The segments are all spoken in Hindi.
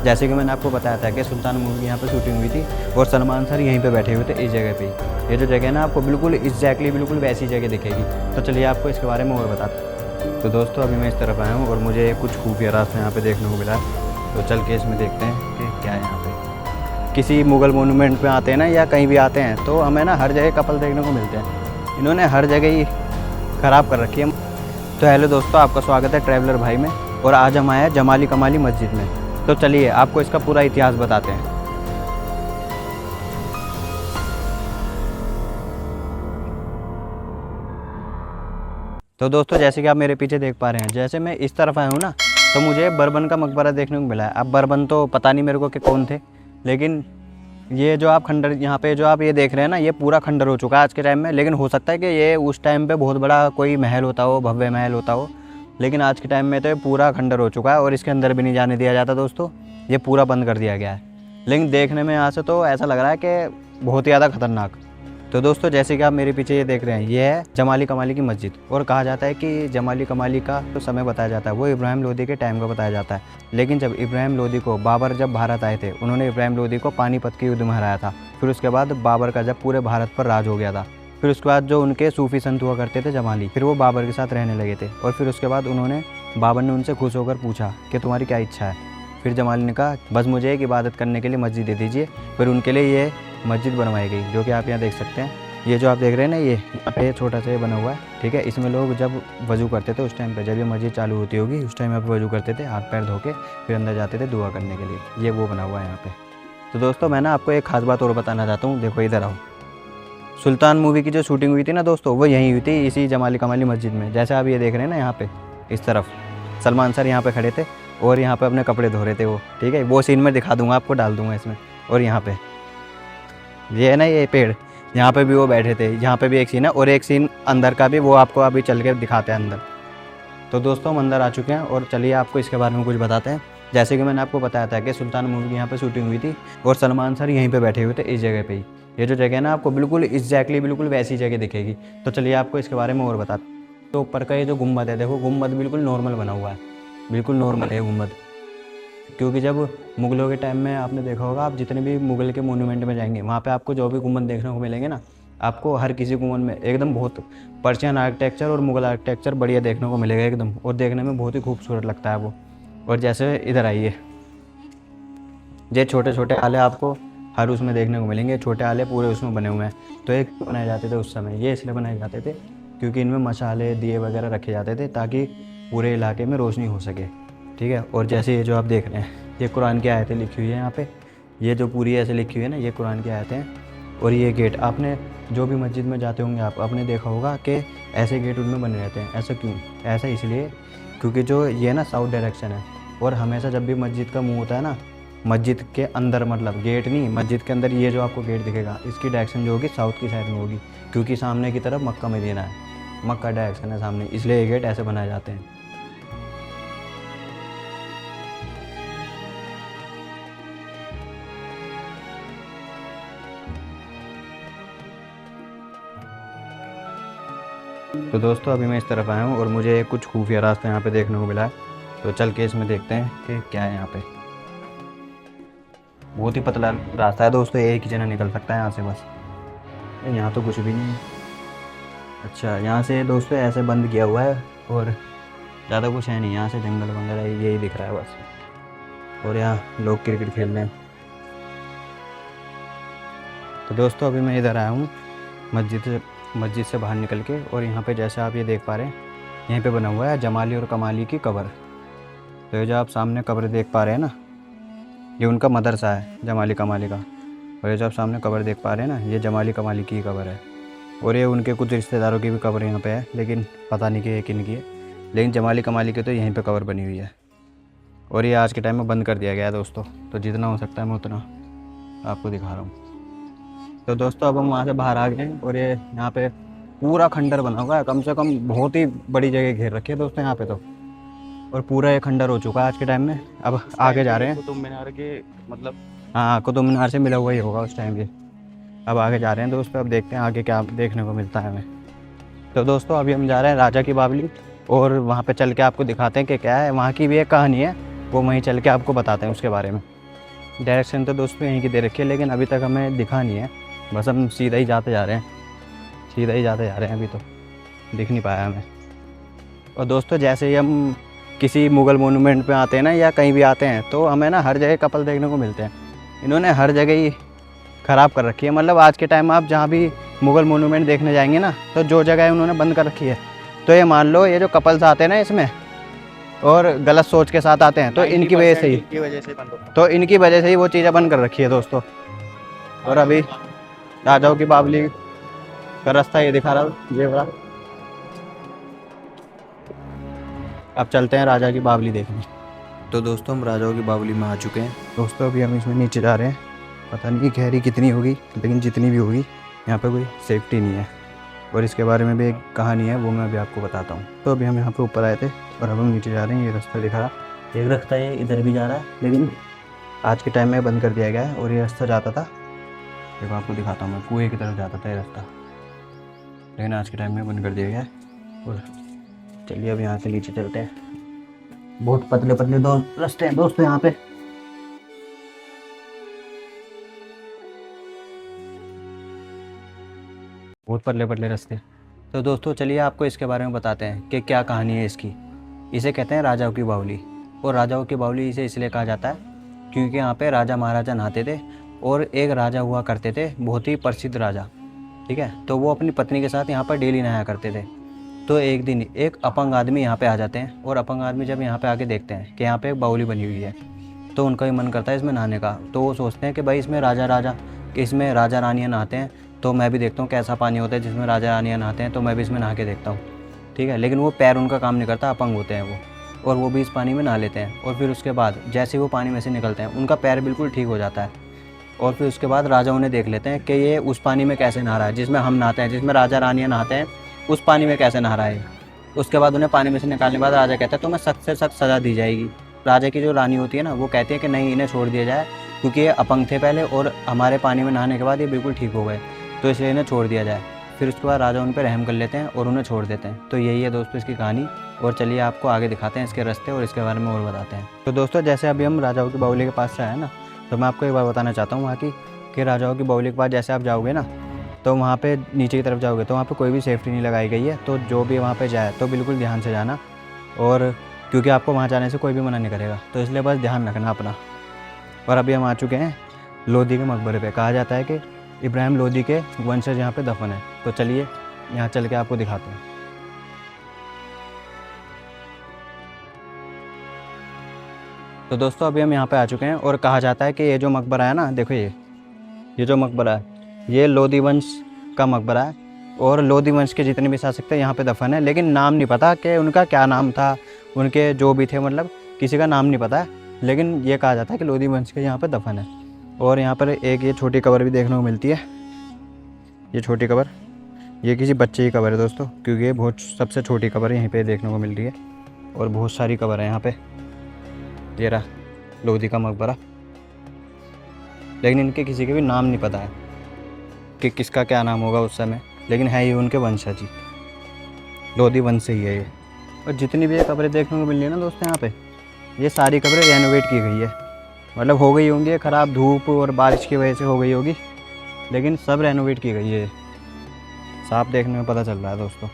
जैसे कि मैंने आपको बताया था कि सुल्तान मूवी की यहाँ पे शूटिंग हुई थी और सलमान सर यहीं पे बैठे हुए थे इस जगह पे ही। ये जो जगह है ना आपको बिल्कुल एग्जैक्टली बिल्कुल वैसी जगह दिखेगी। तो चलिए आपको इसके बारे में और बताते हैं। तो दोस्तों अभी मैं इस तरफ आया हूँ और मुझे कुछ खुफिया रास्ता यहाँ पे देखने को मिला है। तो चल के इसमें देखते हैं कि क्या है यहाँ पे। किसी मुगल मोनूमेंट पे आते हैं ना या कहीं भी आते हैं तो हमें ना हर जगह कपल देखने को मिलते हैं। इन्होंने हर जगह ही ख़राब कर रखी है। तो हेलो दोस्तों, आपका स्वागत है ट्रैवलर भाई में। और आज हम आए हैं जमाली कमाली मस्जिद में। तो चलिए आपको इसका पूरा इतिहास बताते हैं। तो दोस्तों जैसे कि आप मेरे पीछे देख पा रहे हैं, जैसे मैं इस तरफ आया हूँ ना तो मुझे बर्बन का मकबरा देखने को मिला है। अब बर्बन तो पता नहीं मेरे को कि कौन थे, लेकिन ये जो आप खंडर यहाँ पे जो आप ये देख रहे हैं ना, ये पूरा खंडर हो चुका है आज के टाइम में। लेकिन हो सकता है कि ये उस टाइम पे बहुत बड़ा कोई महल होता हो, भव्य महल होता हो, लेकिन आज के टाइम में तो ये पूरा खंडर हो चुका है और इसके अंदर भी नहीं जाने दिया जाता दोस्तों। ये पूरा बंद कर दिया गया है। लेकिन देखने में यहाँ से तो ऐसा लग रहा है कि बहुत ही ज़्यादा खतरनाक। तो दोस्तों जैसे कि आप मेरे पीछे ये देख रहे हैं, ये है जमाली कमाली की मस्जिद। और कहा जाता है कि जमाली कमाली का जो समय बताया जाता है वो इब्राहिम लोदी के टाइम का बताया जाता है। लेकिन जब इब्राहिम लोदी को बाबर जब भारत आए थे, उन्होंने इब्राहिम लोदी को पानीपत के युद्ध में हराया था। फिर उसके बाद बाबर का जब पूरे भारत पर राज हो गया था, फिर उसके बाद जो उनके सूफी संत हुआ करते थे जमाली, फिर वो बाबर के साथ रहने लगे थे। और फिर उसके बाद बाबर ने उनसे खुश होकर पूछा कि तुम्हारी क्या इच्छा है। फिर जमाली ने कहा बस मुझे एक इबादत करने के लिए मस्जिद दे दीजिए। फिर उनके लिए ये मस्जिद बनवाई गई, जो कि आप यहाँ देख सकते हैं। ये जो आप देख रहे हैं ना, ये यहाँ पे छोटा सा ये बना हुआ है, ठीक है। इसमें लोग जब वज़ू करते थे उस टाइम पे, जब ये मस्जिद चालू होती होगी उस टाइम यहाँ पे वज़ू करते थे, हाथ पैर धो के फिर अंदर जाते थे दुआ करने के लिए। ये वो बना हुआ है यहाँ पे। तो दोस्तों मैं ना आपको एक खास बात और बताना चाहता हूँ। देखो इधर आओ। सुल्तान मूवी की जो शूटिंग हुई थी ना दोस्तों, वो यहीं हुई थी, इसी जमाली कमाली मस्जिद में। जैसे आप ये देख रहे हैं ना, यहाँ पे इस तरफ सलमान सर यहाँ पे खड़े थे और यहाँ पे अपने कपड़े धो रहे थे वो, ठीक है। वो सीन मैं दिखा दूंगा आपको, डाल दूंगा इसमें। और यहाँ पे ये है ना ये पेड़, यहाँ पे भी वो बैठे थे। यहाँ पे भी एक सीन है और एक सीन अंदर का भी, वो आपको अभी चल के दिखाते हैं अंदर। तो दोस्तों हम अंदर आ चुके हैं और चलिए आपको इसके बारे में कुछ बताते हैं। जैसे कि मैंने आपको बताया था कि सुल्तान मूवी की यहाँ पे शूटिंग हुई थी और सलमान सर यहीं पे बैठे हुए थे इस जगह पे ही। ये जो जगह है ना आपको बिल्कुल एग्जैक्टली बिल्कुल वैसी जगह दिखेगी। तो चलिए आपको इसके बारे में और बताते हैं। तो ऊपर का ये जो गुम्बद है, देखो गुम्बद बिल्कुल नॉर्मल बना हुआ है, बिल्कुल नॉर्मल है गुम्बद। क्योंकि जब मुगलों के टाइम में आपने देखा होगा, आप जितने भी मुगल के मोन्यूमेंट में जाएंगे वहाँ पे आपको जो भी गुम्बद देखने को मिलेंगे ना, आपको हर किसी गुम्बद में एकदम बहुत पर्शियन आर्किटेक्चर और मुगल आर्किटेक्चर बढ़िया देखने को मिलेगा एकदम। और देखने में बहुत ही खूबसूरत लगता है वो। और जैसे इधर आइए, ये छोटे छोटे आले आपको हर उसमें देखने को मिलेंगे। छोटे आले पूरे उसमें बने हुए हैं। तो एक बनाए जाते थे उस समय, ये इसलिए बनाए जाते थे क्योंकि इनमें मसाले दिए वगैरह रखे जाते थे ताकि पूरे इलाके में रोशनी हो सके, ठीक है। और जैसे ये जो आप देख रहे हैं, ये कुरान की आयतें लिखी हुई है यहाँ पे। ये जो पूरी ऐसे लिखी हुई है ना, ये कुरान की आयतें हैं। और ये गेट आपने जो भी मस्जिद में जाते होंगे आपने देखा होगा कि ऐसे गेट उनमें बने रहते हैं। ऐसा क्यों? ऐसा इसलिए क्योंकि जो ये ना साउथ डायरेक्शन है और हमेशा जब भी मस्जिद का मुँह होता है ना, मस्जिद के अंदर, मतलब गेट नहीं, मस्जिद के अंदर ये जो आपको गेट दिखेगा इसकी डायरेक्शन जो होगी साउथ की साइड में होगी। क्योंकि सामने की तरफ मक्का मदीना है, मक्का डायरेक्शन है सामने, इसलिए ये गेट ऐसे बनाए जाते हैं। तो दोस्तों अभी मैं इस तरफ आया हूँ और मुझे कुछ खुफिया रास्ता यहाँ पे देखने को मिला है। तो चल के इसमें देखते हैं कि क्या है यहाँ पे। बहुत ही पतला रास्ता है दोस्तों, एक ही जना निकल सकता है यहाँ से बस। यहाँ तो कुछ भी नहीं है। अच्छा, यहाँ से दोस्तों ऐसे बंद किया हुआ है और ज़्यादा कुछ है नहीं। यहाँ से जंगल वगैरह यही दिख रहा है बस। और यहाँ लोग क्रिकेट खेल रहे हैं। तो दोस्तों अभी मैं इधर आया हूँ मस्जिद से बाहर निकल के। और यहाँ पे जैसे आप ये देख पा रहे हैं, यहीं पे बना हुआ है जमाली और कमाली की कब्र। तो ये जो आप सामने कब्र देख पा रहे हैं ना, ये उनका मदरसा है जमाली कमाली का। और ये जो आप सामने कब्र देख पा रहे हैं ना, ये जमाली कमाली की कब्र है। और ये उनके कुछ रिश्तेदारों की भी कब्र यहाँ पे है, लेकिन पता नहीं कि किन की है। लेकिन जमाली कमाली की तो यहीं पे कब्र बनी हुई है। और ये आज के टाइम में बंद कर दिया गया है दोस्तों। तो जितना हो सकता है मैं उतना आपको दिखा रहा हूँ। तो दोस्तों अब हम वहाँ से बाहर आ गए हैं और ये यहाँ पे पूरा खंडर बना हुआ है। कम से कम बहुत ही बड़ी जगह घेर रखी है दोस्तों यहाँ पे तो। और पूरा ये खंडर हो चुका है आज के टाइम में। अब आगे जा रहे हैं। कुतुब मीनार के मतलब, हाँ, कुतुब मीनार से मिला हुआ ही होगा उस टाइम के। अब आगे जा रहे हैं दोस्तों, अब देखते हैं आगे क्या देखने को मिलता है हमें। तो दोस्तों अभी हम जा रहे हैं राजा की बावली और वहाँ पे चल के आपको दिखाते हैं कि क्या है। वहाँ की भी एक कहानी है, वो वहीं चल के आपको बताते हैं उसके बारे में। डायरेक्शन तो दोस्तों यहीं की दे रखी है, लेकिन अभी तक हमें दिखा नहीं है। बस हम सीधा ही जाते जा रहे हैं, सीधा ही जाते जा रहे हैं, अभी तो दिख नहीं पाया हमें। और दोस्तों जैसे ही हम किसी मुग़ल मोनूमेंट पे आते हैं ना, या कहीं भी आते हैं, तो हमें ना हर जगह कपल देखने को मिलते हैं। इन्होंने हर जगह ही ख़राब कर रखी है। मतलब आज के टाइम में आप जहाँ भी मुग़ल मोनूमेंट देखने जाएंगे ना, तो जो जगह उन्होंने बंद कर रखी है, तो ये मान लो ये जो कपल्स आते हैं ना इसमें, और गलत सोच के साथ आते हैं, तो इनकी वजह से ही इनकी वजह से ही वो चीज़ें बंद कर रखी है दोस्तों। और अभी राजाओं की बावली का रास्ता ये दिखा रहा, ये वाला। अब चलते हैं राजा की बावली देखने। तो दोस्तों हम राजाओं की बावली में आ चुके हैं। दोस्तों अभी हम इसमें नीचे जा रहे हैं। पता नहीं गहरी कितनी होगी, लेकिन जितनी भी होगी यहाँ पे कोई सेफ्टी नहीं है, और इसके बारे में भी एक कहानी है, वो मैं अभी आपको बताता हूँ। तो अभी हम यहाँ पे ऊपर आए थे और अब हम नीचे जा रहे हैं। ये रास्ता दिखा रहा, एक रास्ता ये इधर भी जा रहा है, लेकिन आज के टाइम में बंद कर दिया गया है। और ये रास्ता जाता था, देखो आपको दिखाता हूँ मैं, कुएँ की तरफ जाता था ये रास्ता, लेकिन आज के टाइम में बंद कर दिया गया है। और चलिए अब यहाँ से नीचे चलते हैं। बहुत पतले पतले दो रास्ते हैं दोस्तों यहाँ पे। बहुत पतले पतले रास्ते। तो दोस्तों चलिए आपको इसके बारे में बताते हैं कि क्या कहानी है इसकी। इसे कहते हैं राजाओं की बावली। और राजाओं की बावली इसे इसलिए कहा जाता है क्योंकि यहाँ पे राजा महाराजा नहाते थे, और एक राजा हुआ करते थे, बहुत ही प्रसिद्ध राजा, ठीक है। तो वो अपनी पत्नी के साथ यहाँ पर डेली नहाया करते थे। तो एक दिन एक अपंग आदमी यहाँ पे आ जाते हैं, और अपंग आदमी जब यहाँ पे आके देखते हैं कि यहाँ पे एक बावली बनी हुई है, तो उनका भी मन करता है इसमें नहाने का। तो वो सोचते हैं कि भाई इसमें इसमें राजा रानियाँ नहाते हैं, तो मैं भी देखता हूँ कैसा पानी होता है जिसमें राजा रानियाँ नहाते हैं, तो मैं भी इसमें नहा के देखता हूँ, ठीक है। लेकिन वो पैर उनका काम नहीं करता, अपंग होते हैं वो, और वो भी इस पानी में नहा लेते हैं। और फिर उसके बाद जैसे वो पानी में से निकलते हैं, उनका पैर बिल्कुल ठीक हो जाता है। और फिर उसके बाद राजा उन्हें देख लेते हैं कि ये उस पानी में कैसे नहा रहा है जिसमें हम नहाते हैं, जिसमें राजा रानियाँ नहाते हैं, उस पानी में कैसे नहा रहा है। उसके बाद उन्हें पानी में से निकालने के बाद राजा कहता है तुम्हें सख्त से सख्त सज़ा दी जाएगी। राजा की जो रानी होती है ना, वो कहती है कि नहीं, इन्हें छोड़ दिया जाए, क्योंकि ये अपंग थे पहले, और हमारे पानी में नहाने के बाद ये बिल्कुल ठीक हो गए, तो इसलिए इन्हें छोड़ दिया जाए। फिर उसके बाद राजा उन पर रहम कर लेते हैं और उन्हें छोड़ देते हैं। तो यही है दोस्तों इसकी कहानी। और चलिए आपको आगे दिखाते हैं इसके रास्ते और इसके बारे में और बताते हैं। तो दोस्तों जैसे अभी हम राजाओं की बावली के पास से आए ना, तो मैं आपको एक बार बताना चाहता हूँ वहाँ की, कि राजाओं की बावली के पास जैसे आप जाओगे ना, तो वहाँ पे नीचे की तरफ जाओगे तो वहाँ पे कोई भी सेफ्टी नहीं लगाई गई है। तो जो भी वहाँ पे जाए तो बिल्कुल ध्यान से जाना, और क्योंकि आपको वहाँ जाने से कोई भी मना नहीं करेगा, तो इसलिए बस ध्यान रखना अपना। और अभी हम आ चुके हैं लोधी के मकबरे पे। कहा जाता है कि इब्राहिम लोधी के वंशज यहाँ पे दफन है। तो चलिए यहाँ चल के आपको दिखाते हैं। तो दोस्तों अभी हम यहाँ पे आ चुके हैं, और कहा जाता है कि ये जो मकबरा है ना, देखो ये जो मकबरा है, ये लोधी वंश का मकबरा है। और लोधी वंश के जितने भी शासक थे यहाँ पे दफन है, लेकिन नाम नहीं पता कि उनका क्या नाम था, उनके जो भी थे, मतलब किसी का नाम नहीं पता है। लेकिन ये कहा जाता है कि लोधी वंश के यहाँ पे दफन है। और यहाँ पर एक ये छोटी कब्र भी देखने को मिलती है। ये छोटी कब्र, ये किसी बच्चे की कब्र है दोस्तों, क्योंकि ये बहुत सबसे छोटी कब्र यहीं पे देखने को मिल रही है। और बहुत सारी कब्र है यहाँ पे। ये रहा लोधी का मकबरा, लेकिन इनके किसी के भी नाम नहीं पता है कि किसका क्या नाम होगा उस समय, लेकिन है ये उनके वंशज ही, लोधी वंश से ही है ये। और जितनी भी ये कब्रें देखने को मिल रही है ना दोस्तों यहाँ पे, ये सारी कब्रें रेनोवेट की गई है। मतलब हो गई होंगी ख़राब, धूप और बारिश की वजह से हो गई होगी, लेकिन सब रेनोवेट की गई है। साफ देखने में पता चल रहा है दोस्तों।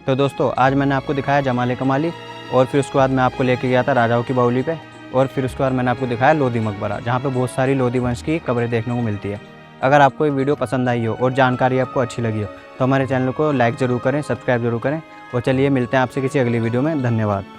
तो दोस्तों आज मैंने आपको दिखाया जमाले कमाली, और फिर उसके बाद मैं आपको लेके गया था राजाओं की बावली पे, और फिर उसके बाद मैंने आपको दिखाया लोधी मकबरा, जहाँ पे बहुत सारी लोधी वंश की कब्रें देखने को मिलती है। अगर आपको ये वीडियो पसंद आई हो और जानकारी आपको अच्छी लगी हो, तो हमारे चैनल को लाइक ज़रूर करें, सब्सक्राइब जरूर करें। और चलिए मिलते हैं आपसे किसी अगली वीडियो में। धन्यवाद।